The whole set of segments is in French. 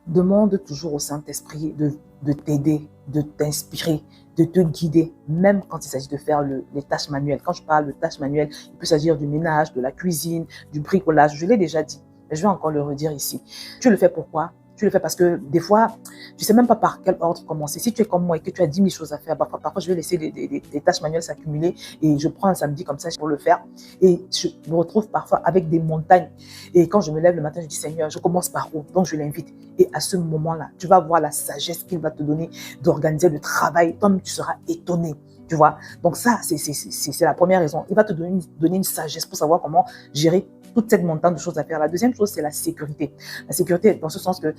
Demande toujours au Saint-Esprit de t'aider, de t'inspirer, de te guider, même quand il s'agit de faire les tâches manuelles. Quand je parle de tâches manuelles, il peut s'agir du ménage, de la cuisine, du bricolage. Je l'ai déjà dit, mais je vais encore le redire ici. Tu le fais pourquoi? Tu le fais parce que des fois, tu ne sais même pas par quel ordre commencer. Si tu es comme moi et que tu as 10 000 choses à faire, parfois je vais laisser des tâches manuelles s'accumuler et je prends un samedi comme ça pour le faire. Et je me retrouve parfois avec des montagnes. Et quand je me lève le matin, je dis Seigneur, je commence par où? Donc je l'invite. Et à ce moment-là, tu vas voir la sagesse qu'il va te donner d'organiser le travail. Toi-même, tu seras étonné. Tu vois? Donc ça, c'est la première raison. Il va te donner une sagesse pour savoir comment gérer toute cette montagne de choses à faire. La deuxième chose, c'est la sécurité. La sécurité, dans ce sens que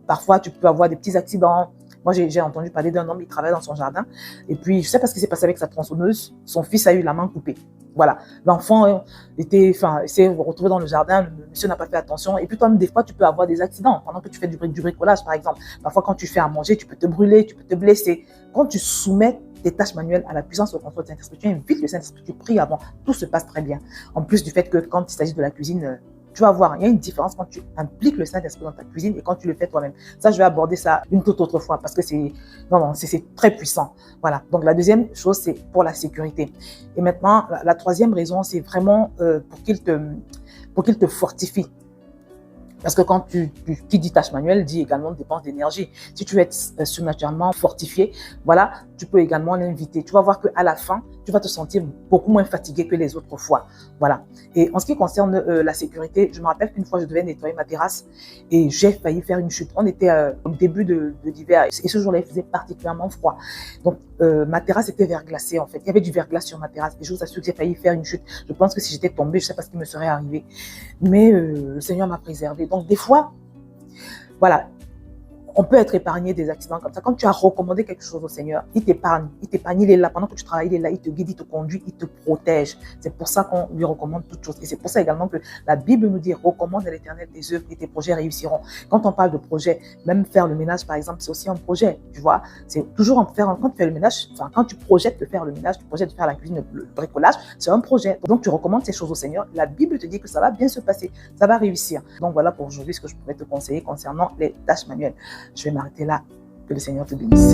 parfois, tu peux avoir des petits accidents. Moi, j'ai entendu parler d'un homme qui travaille dans son jardin. Et puis, je ne sais pas ce qui s'est passé avec sa tronçonneuse. Son fils a eu la main coupée. Voilà. L'enfant s'est retrouvé dans le jardin. Le monsieur n'a pas fait attention. Et puis, toi, des fois, tu peux avoir des accidents pendant que tu fais du bricolage, par exemple. Parfois, quand tu fais à manger, tu peux te brûler, tu peux te blesser. Quand tu soumets tes tâches manuelles à la puissance au contrôle du Saint-Esprit, tu invites le Saint-Esprit, tu pries avant, tout se passe très bien. En plus du fait que quand il s'agit de la cuisine, tu vas voir, il y a une différence quand tu impliques le Saint-Esprit dans ta cuisine et quand tu le fais toi-même. Ça, je vais aborder ça une toute autre fois parce que c'est très puissant. Voilà. Donc, la deuxième chose, c'est pour la sécurité. Et maintenant, la troisième raison, c'est vraiment pour qu'il te fortifie. Parce que quand qui dit tâche manuelle, dit également dépense d'énergie. Si tu veux être surnaturellement fortifié, voilà, tu peux également l'inviter. Tu vas voir qu'à la fin, tu vas te sentir beaucoup moins fatigué que les autres fois. Voilà. Et en ce qui concerne la sécurité, je me rappelle qu'une fois, je devais nettoyer ma terrasse et j'ai failli faire une chute. On était au début de l'hiver et ce jour-là, il faisait particulièrement froid. Donc, ma terrasse était verglacée en fait. Il y avait du verglas sur ma terrasse et je vous assure que j'ai failli faire une chute. Je pense que si j'étais tombée, je ne sais pas ce qui me serait arrivé. Mais le Seigneur m'a préservé. Donc, des fois, voilà, on peut être épargné des accidents comme ça. Quand tu as recommandé quelque chose au Seigneur, il t'épargne, il est là. Pendant que tu travailles, il est là, il te guide, il te conduit, il te protège. C'est pour ça qu'on lui recommande toutes choses. Et c'est pour ça également que la Bible nous dit, recommande à l'Éternel tes œuvres et tes projets réussiront. Quand on parle de projet, même faire le ménage, par exemple, c'est aussi un projet, tu vois. C'est toujours quand tu fais le ménage, enfin, quand tu projettes de faire le ménage, tu projettes de faire la cuisine, le bricolage, c'est un projet. Donc, tu recommandes ces choses au Seigneur. La Bible te dit que ça va bien se passer, ça va réussir. Donc, voilà pour aujourd'hui ce que je pourrais te conseiller concernant les tâches manuelles. Je vais m'arrêter là. Que le Seigneur te bénisse.